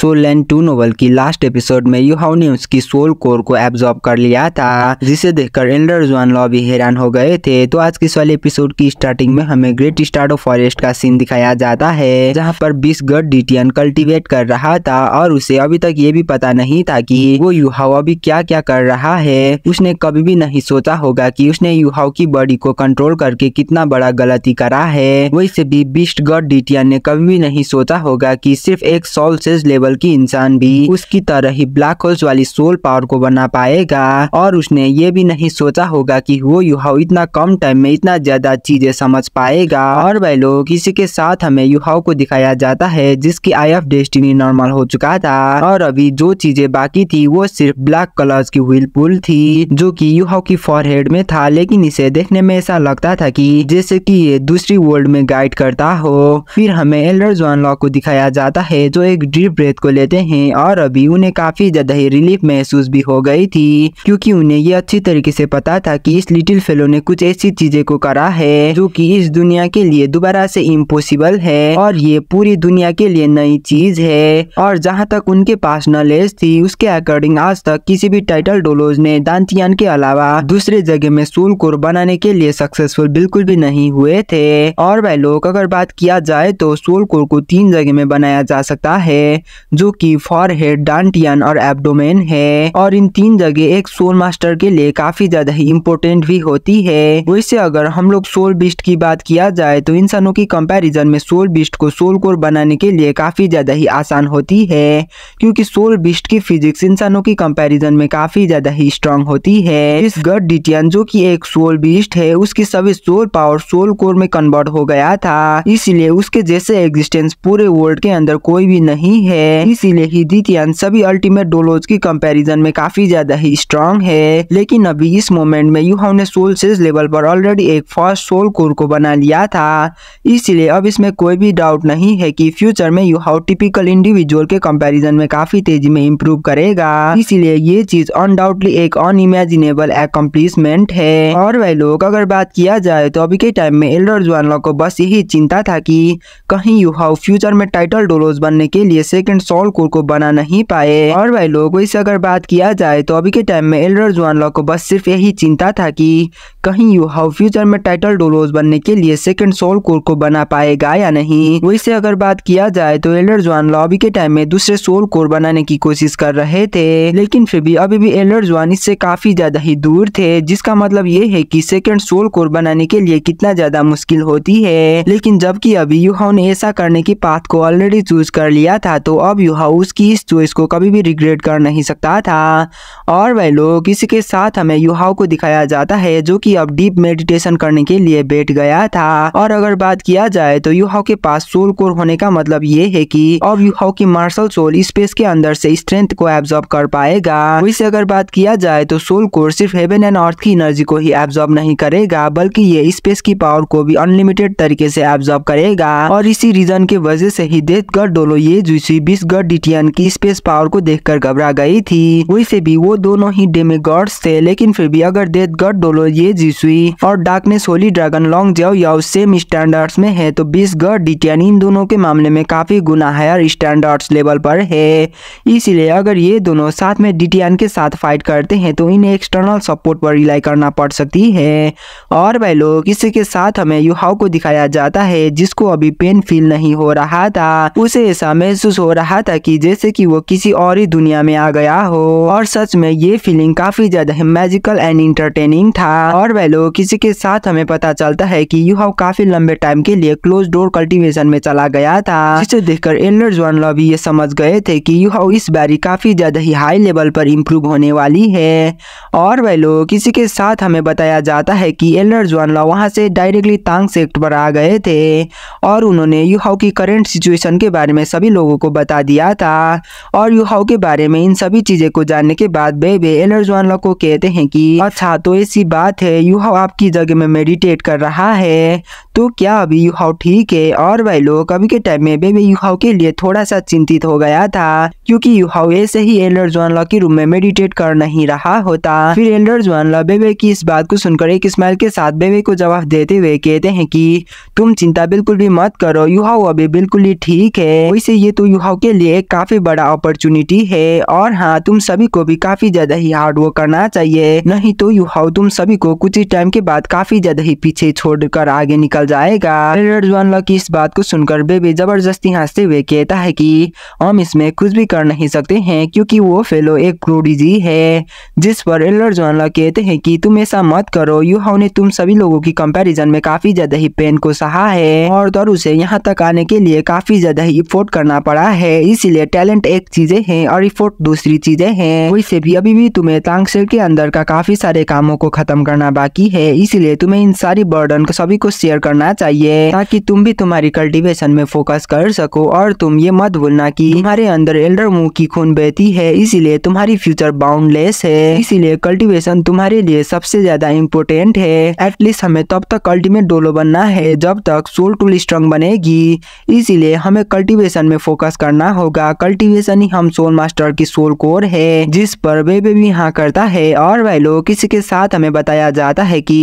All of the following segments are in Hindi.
सोल लैंड 2 नोवेल की लास्ट एपिसोड में युहाओ ने उसकी सोल कोर को एब्जॉर्ब कर लिया था, जिसे देखकर एल्डर जुआनलॉ भी हैरान हो गए थे। तो आज की इस वाले एपिसोड की स्टार्टिंग में हमें ग्रेट स्टार्डो फॉरेस्ट का सीन दिखाया जाता है, जहां पर 20 गॉड डिटियन कल्टीवेट कर रहा था और उसे अभी तक ये भी पता नहीं था कि वो युहाओ अभी क्या क्या कर रहा है। उसने कभी भी नहीं सोचा होगा कि उसने युहाओ की बॉडी को कंट्रोल करके कितना बड़ा गलती करा है। वैसे भी 20 गॉड डिटियन ने कभी भी नहीं सोचा होगा कि सिर्फ एक सोल सेज लेवल की इंसान भी उसकी तरह ही ब्लैक होल्स वाली सोल पावर को बना पाएगा, और उसने ये भी नहीं सोचा होगा कि वो युहाओ इतना कम टाइम में इतना ज्यादा चीजें समझ पाएगा। और भाई लोग, इसी के साथ हमें युहाओ को दिखाया जाता है जिसकी आई ऑफ डेस्टिनी नॉर्मल हो चुका था, और अभी जो चीजें बाकी थी वो सिर्फ ब्लैक कलर्स की व्हील पुल थी जो कि युहाओ की फॉरहेड में था। लेकिन इसे देखने में ऐसा लगता था कि जैसे कि ये दूसरी वर्ल्ड में गाइड करता हो। फिर हमें एल्डर जुआनलॉ को दिखाया जाता है जो एक डीप ब्रेथ को लेते हैं, और अभी उन्हें काफी ज्यादा ही रिलीफ महसूस भी हो गई थी, क्योंकि उन्हें ये अच्छी तरीके से पता था कि इस लिटिल फेलो ने कुछ ऐसी चीजें को करा है जो कि इस दुनिया के लिए दोबारा से इम्पॉसिबल है, और ये पूरी दुनिया के लिए नई चीज है। और जहाँ तक उनके पास नॉलेज थी उसके अकॉर्डिंग आज तक किसी भी टाइटल डोलोज ने दांतियान के अलावा दूसरे जगह में सोल कोर बनाने के लिए सक्सेसफुल बिल्कुल भी नहीं हुए थे। और भाई लोग, अगर बात किया जाए तो सोल कोर को 3 जगह में बनाया जा सकता है, जो कि फॉरहेड, डांटियन और एब्डोमेन है, और इन 3 जगह एक सोल मास्टर के लिए काफी ज्यादा ही इम्पोर्टेंट भी होती है। वैसे अगर हम लोग सोल बीस्ट की बात किया जाए तो इंसानों की कंपैरिजन में सोल बीस्ट को सोल कोर बनाने के लिए काफी ज्यादा ही आसान होती है, क्योंकि सोल बीस्ट की फिजिक्स इंसानों की कंपैरिजन में काफी ज्यादा ही स्ट्रांग होती है। इस गॉड डिटियन जो कि एक सोल बीस्ट है, उसकी सभी सोल पावर सोल कोर में कन्वर्ट हो गया था, इसीलिए उसके जैसे एग्जिस्टेंस पूरे वर्ल्ड के अंदर कोई भी नहीं है। इसीलिए ही डिटियन सभी अल्टीमेट डोलोज की कंपैरिजन में काफी ज्यादा ही स्ट्रांग है। लेकिन अभी इस मोमेंट में युहाओ ने सोल सेज लेवल पर ऑलरेडी एक फर्स्ट सोल कोर को बना लिया था, इसीलिए अब इसमें कोई भी डाउट नहीं है कि फ्यूचर में युहाओ टिपिकल इंडिविजुअल के कंपैरिजन में काफी तेजी में इंप्रूव करेगा। इसीलिए ये चीज अनडाउटली एक अनइमेजिनेबल अकम्प्लिशमेंट है। और भाई लोग, अगर बात किया जाए तो अभी के टाइम में एल्डर जुआनलॉ को बस यही चिंता था कि कहीं युहाओ फ्यूचर में टाइटल डोलोज बनने के लिए सेकंड सोल कोर को बना नहीं पाए। और भाई लोग, वैसे अगर बात किया जाए तो अभी के टाइम में एल्डर जुआनलॉ को बस सिर्फ यही चिंता था कि कहीं युहाओ फ्यूचर में टाइटल डोलोज बनने के लिए सेकंड सोल कोर को बना पाएगा या नहीं। वैसे अगर बात किया जाए तो एल्डर जुआनलॉ अभी के टाइम में दूसरे सोल कोर बनाने की कोशिश कर रहे थे, लेकिन फिर भी अभी भी एल्डर जुआन इससे काफी ज्यादा ही दूर थे, जिसका मतलब ये है कि सेकंड सोल कोर बनाने के लिए कितना ज्यादा मुश्किल होती है। लेकिन जबकि अभी युहाओ ने ऐसा करने की पाथ को ऑलरेडी चूज कर लिया था, तो अब युहाओ उसकी इस चॉइस को कभी भी रिग्रेट कर नहीं सकता था। और भाई लोग, इसी के साथ हमें युहाओ को दिखाया जाता है जो कि अब डीप मेडिटेशन करने के लिए बैठ गया था। और अगर बात किया जाए तो युहाओ के पास सोल कोर होने का मतलब ये है कि अब युहाओ की मार्शल सोल स्पेस के अंदर से स्ट्रेंथ को एब्जॉर्ब कर पाएगा। वैसे अगर बात किया जाए तो सोल कोर सिर्फ हेवन एंड अर्थ की एनर्जी को ही एब्जॉर्ब नहीं करेगा, बल्कि ये स्पेस की पावर को भी अनलिमिटेड तरीके से एब्जॉर्ब करेगा। और इसी रीजन की वजह से ही डेथ गॉड डोलो ये जूसी 20 गॉड डिटियन की स्पेस पावर को देखकर घबरा गई थी। वैसे भी वो दोनों ही डेमिगॉड्स थे, लेकिन फिर भी अगर डेथ गॉड डोलो ये जीसुई और डार्कनेस होली ड्रैगन लॉन्ग जाओ या सेम स्टैंडर्ड्स में है, तो 20 गॉड डिटियन इन दोनों के मामले में काफी गुना हायर स्टैंडर्ड्स लेवल पर है। इसीलिए अगर ये दोनों साथ में डिटियन के साथ फाइट करते हैं तो इन्हें एक्सटर्नल सपोर्ट पर रिलाई करना पड़ सकती है। और भाई लोग, इसी के साथ हमें युहाओ को दिखाया जाता है जिसको अभी पेन फील नहीं हो रहा था। उसे ऐसा महसूस हो रहा था कि जैसे कि वो किसी और ही दुनिया में आ गया हो, और सच में ये फीलिंग काफी ज्यादा मैजिकल एंड इंटरटेनिंग था। और भाई लोग, किसी के साथ हमें पता चलता है कि युहाओ काफी लंबे टाइम के लिए क्लोज डोर कल्टीवेशन में चला गया था, जिसे देखकर एल्डर जुआनलॉ भी ये समझ गए थे कि युहाओ इस बारी काफी ज्यादा ही हाई लेवल पर इंप्रूव होने वाली है। और भाई लोग, किसी के साथ हमें बताया जाता है कि एल्डर जुआनलॉ वहां से डायरेक्टली तांग सेक्ट पर आ गए थे, और उन्होंने युहाओ की करंट सिचुएशन के बारे में सभी लोगों को बता दिया था। और युहाओ के बारे में इन सभी चीजें को जानने के बाद बेबे एल्डर जुआनलॉ को कहते हैं कि अच्छा, तो ऐसी बात है, युहाओ आपकी जगह में मेडिटेट कर रहा है, तो क्या अभी युहाओ ठीक है। और भाई लोग, अभी के टाइम में बेबे युहाओ के लिए थोड़ा सा चिंतित हो गया था, क्योंकि युहाओ ऐसे ही एल्डर जुआनलॉ के रूम में मेडिटेट कर नहीं रहा होता। फिर एल्डर जुआनलॉ बेबे की इस बात को सुनकर एक स्माइल के साथ बेबे को जवाब देते हुए कहते हैं कि तुम चिंता बिल्कुल भी मत करो, युहाओ अभी बिल्कुल ही ठीक है। वैसे ये तो युहाओ के के लिए एक काफी बड़ा अपॉर्चुनिटी है। और हाँ, तुम सभी को भी काफी ज्यादा ही हार्ड वर्क करना चाहिए, नहीं तो यू हाउ तुम सभी को कुछ ही टाइम के बाद काफी ज्यादा ही पीछे छोड़कर आगे निकल जाएगा। एल्डर जुआनलॉ की इस बात को सुनकर बेबी जबरदस्ती हंसते हुए कहता है कि हम इसमें कुछ भी कर नहीं सकते हैं क्योंकि वो फेलो एक प्रोडिजी है। जिस पर एल्डर जुआनलॉ कहते हैं कि तुम ऐसा मत करो, यू हाउ ने तुम सभी लोगों की कंपैरिजन में काफी ज्यादा ही पेन को सहा है और उसे यहाँ तक आने के लिए काफी ज्यादा ही इफोर्ट करना पड़ा है। इसीलिए टैलेंट एक चीजें हैं और इफोर्ट दूसरी चीजें हैं। वैसे भी अभी भी तुम्हें तांगसेल के अंदर का काफी सारे कामों को खत्म करना बाकी है, इसलिए तुम्हें इन सारी बर्डन को सभी को शेयर करना चाहिए ताकि तुम भी तुम्हारी कल्टीवेशन में फोकस कर सको। और तुम ये मत भूलना कि तुम्हारे अंदर एल्डर मूव की खून बहती है, इसीलिए तुम्हारी फ्यूचर बाउंडलेस है। इसीलिए कल्टीवेशन तुम्हारे लिए सबसे ज्यादा इम्पोर्टेंट है। एटलीस्ट हमें तब तक अल्टीमेट डोलो बनना है जब तक सोल टूल स्ट्रांग बनेगी, इसीलिए हमें कल्टीवेशन में फोकस करना होगा। कल्टीवेशन ही हम सोल मास्टर की सोल कोर है, जिस पर बेबी भी हाँ करता है। और भाई लोग, किसी के साथ हमें बताया जाता है कि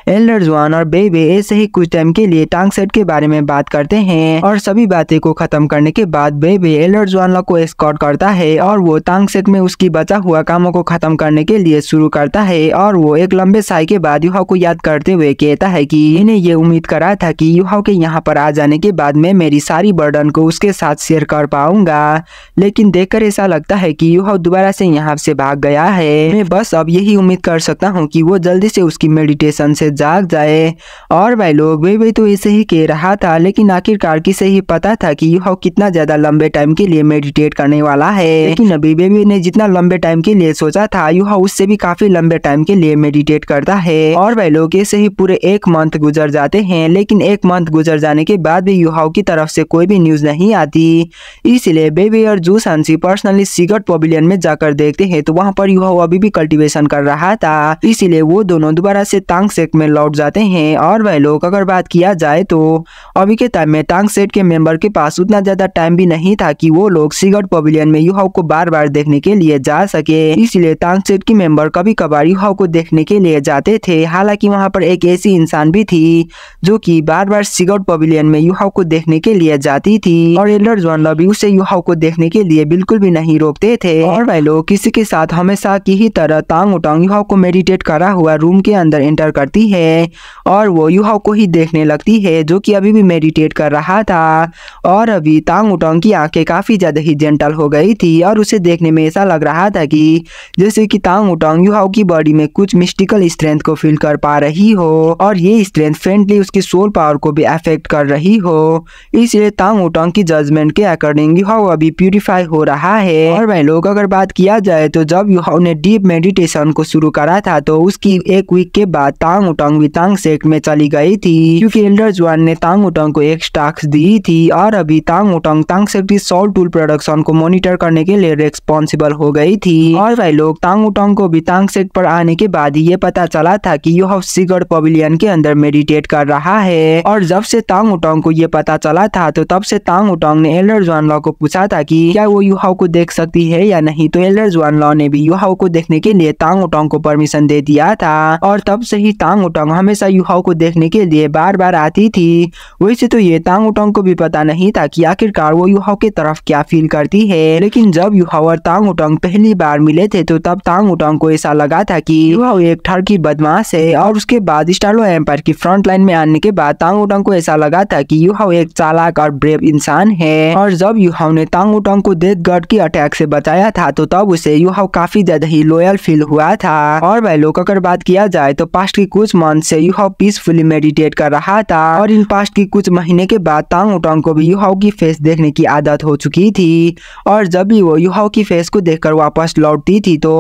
एल्डर जुआन और बेबी ऐसे ही कुछ टाइम के लिए टांगसेट के बारे में बात करते हैं और सभी बातें को खत्म करने के बाद बेबी एल्डर जुआन को एस्कॉर्ट करता है और वो टांगसेट में उसकी बचा हुआ कामों को खत्म करने के लिए शुरू करता है। और वो एक लंबे साय के बाद यूहाओ को याद करते हुए कहता है कि इन्हें ये उम्मीद करा था कि यूहाओ के यहाँ पर आ जाने के बाद मैं मेरी सारी बर्डन को उसके साथ शेयर कर पाऊंगा, लेकिन देखकर ऐसा लगता है कि यूहाओ दोबारा से यहाँ से भाग गया है। मैं बस अब यही उम्मीद कर सकता हूँ कि वो जल्दी से उसकी मेडिटेशन से जाग जाए। और भाई लोग, बेबी तो ऐसे ही कह रहा था, लेकिन आखिरकार किसे ही पता था कि यूहाओ कितना ज्यादा लंबे टाइम के लिए मेडिटेट करने वाला है। लेकिन अभी बेबी ने जितना लंबे टाइम के लिए सोचा था, यूहाओ उससे भी काफी लंबे टाइम के लिए मेडिटेट करता है। और भाई लोग, ऐसे ही पूरे 1 मंथ गुजर जाते हैं, लेकिन 1 मंथ गुजर जाने के बाद भी यूहाओ की तरफ से कोई भी न्यूज नहीं आती। इसलिए बेबी और जू सांसी पर्सनली सीक्रेट पवेलियन में जाकर देखते हैं तो वहां पर यूहाओ अभी भी कल्टीवेशन कर रहा था। इसीलिए वो दोनों दोबारा से तांगसेट में लौट जाते हैं। और भाई लोग, अगर बात किया जाए तो अभी के टाइम में तांगसेट के मेंबर के पास उतना ज्यादा टाइम भी नहीं था कि वो लोग सीक्रेट पवेलियन में यूहाओ को बार बार देखने के लिए जा सके। इसलिए तांगसेट की मेंबर कभी कभार यूहाओ को देखने के लिए जाते थे। हालांकि वहां पर एक ऐसी इंसान भी थी जो कि बार बार सीक्रेट पवेलियन में यूहाओ को देखने के लिए जाती थी और एल्डर जुआनलॉ भी उसे यूहाओ को देखने के लिए बिल्कुल भी नहीं रोकते थे। और भाई लोग, किसी के साथ हमेशा की ही तरह तांग उटांग यूहाओ को मेडिटेट करा हुआ रूम के अंदर एंटर करती है और वो यूहाओ को ही देखने लगती है जो कि अभी भी मेडिटेट कर रहा था। और अभी तांग उटांग की आंखें काफी ज्यादा ही जेंटल हो गई थी और उसे देखने में ऐसा लग रहा था कि जैसे कि तांग उटांग यूहाओ की बॉडी में कुछ मिस्टिकल स्ट्रेंथ को फील कर पा रही हो और ये स्ट्रेंथ फ्रेंडली उसकी सोल पावर को भी अफेक्ट कर रही हो। इसलिए तांग उटांग की जजमेंट के अकॉर्डिंग यूहाओ अभी प्यूरिफाई हो रहा है। और भाई लोग, अगर बात किया जाए तो जब यूहाओ ने डीप मेडिटेशन को शुरू करा था तो उसकी 1 वीक के बाद तांग उटांग भी तांगसेट में चली गई थी क्योंकि एल्डर जुआन ने तांग उटांग को एक टास्क दी थी और अभी तांग उटांग तांगसेट की सोल टूल प्रोडक्शन को मॉनिटर करने के लिए रिस्पॉन्सिबल हो गई थी। और भाई लोग, तांग उटांग को भी तांगसेट पर आने के बाद ये पता चला था कि यूहाओ सीक्रेट पवेलियन के अंदर मेडिटेट कर रहा है। और जब से तांग उटांग को ये पता चला था तो तब से तांग उटांग ने एल्डर जुआनलॉ को पूछा था कि क्या वो यूहाओ को देख सकती है या नहीं। तो एल्डर जुआनलॉ ने भी यूहाओ को देखने के लिए तांग उटांग को परमिशन दे दिया था और तब से ही तांग उटांग हमेशा यूहाओ को देखने के लिए बार बार आती थी। वैसे तो ये तांग उटांग को भी पता नहीं था कि आखिरकार वो यूहाओ की तरफ क्या फील करती है, लेकिन जब यूहाओ और तांग उटांग पहली बार मिले थे तो तब तांग उटांग को ऐसा लगा था कि यूहाओ एक ठरकी बदमाश है। और उसके बाद स्टार्लो एम्पायर की फ्रंट लाइन में आने के बाद तांग उटांग को ऐसा लगा था कि यूहाओ एक चालाक और ब्रेव इंसान है। और जब यूहाओ ने तांग उटांग को डेथ गार्ड की अटैक से बचाया था तो तब उसे यूहाओ काफी ज्यादा ही लॉयल फील हुआ था। और भाई लोग, अगर बात किया जाए तो पास्ट की कुछ मंथ से यूहाओ पीसफुली मेडिटेट कर रहा था और इन पास्ट की कुछ महीने के बाद तांग उटांग को भी यूहाओ की फेस देखने की आदत हो चुकी थी। और जब भी वो यूहाओ की फेस को देखकर वापस लौटती थी तो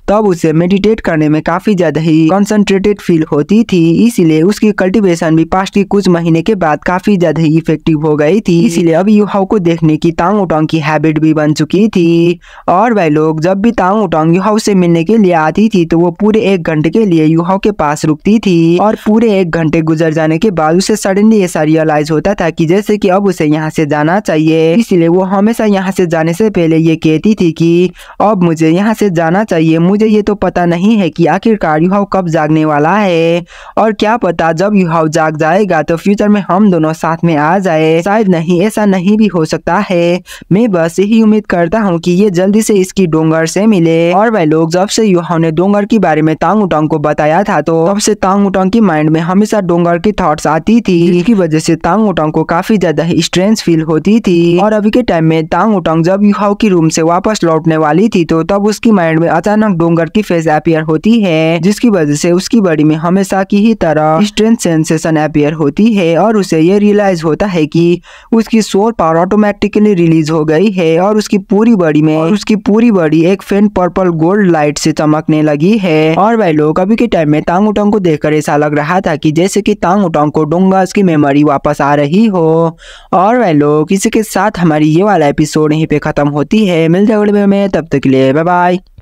तब उसे मेडिटेट करने में काफी ज्यादा ही कंसंट्रेटेड फील होती थी। इसीलिए उसकी कल्टीवेशन भी पास्ट की कुछ महीने के बाद काफी ज्यादा ही इफेक्टिव हो गई थी। इसलिए अब यूहाओ को देखने की तांग उटांग की हैबिट भी बन चुकी थी। और भाई लोग, जब भी तांग उटांग यूहाओ से मिलने के लिए आती थी तो वो पूरे 1 घंटे के लिए यूहाओ के पास रुकती थी और पूरे 1 घंटे गुजर जाने के बाद उसे सडनली ऐसा रियलाइज होता था कि जैसे कि अब उसे यहाँ से जाना चाहिए। इसलिए वो हमेशा यहाँ से जाने से पहले ये कहती थी कि अब मुझे यहाँ से जाना चाहिए। मुझे ये तो पता नहीं है कि आखिरकार यूहाओ कब जागने वाला है और क्या पता जब यूहाओ जाग जाएगा तो फ्यूचर में हम दोनों साथ में आ जाए। शायद नहीं, ऐसा नहीं भी हो सकता है। मैं बस यही उम्मीद करता हूँ कि ये जल्दी से इसकी डोंगर से मिले। और भाई लोग, जब से यूहान ने डोंगर के बारे में तांग उटंग को बताया था तो तब से तांग उटंग की माइंड में हमेशा डोंगर की थॉट्स आती थी, जिसकी वजह से तांग उटंग को काफी ज्यादा स्ट्रेंज फील होती थी। और अभी के टाइम में तांग उटंग जब यूहाओ की रूम से वापस लौटने वाली थी तो तब उसकी माइंड में अचानक डोंगर की फेस अपीयर होती है, जिसकी वजह से उसकी बॉडी में हमेशा की ही तरह स्ट्रेंज सेंसेशन अपीयर होती है और उसे ये रियलाइज होता है कि उसकी सोल पावर ऑटोमेटिकली रिलीज हो गई है और उसकी पूरी बॉडी एक फेंट पर्पल गोल्ड लाइट से चमकने लगी है। और भाई लोग, अभी के टाइम में तांग उटंग को देखकर ऐसा लग रहा था कि जैसे कि तांग उटंग को डोंगर्स की मेमोरी वापस आ रही हो। और भाई लोग, इसी के साथ हमारी ये वाला एपिसोड यहीं पे खत्म होती है। मिलते हैं अगले वीडियो में, तब तक के लिए बाय बाय।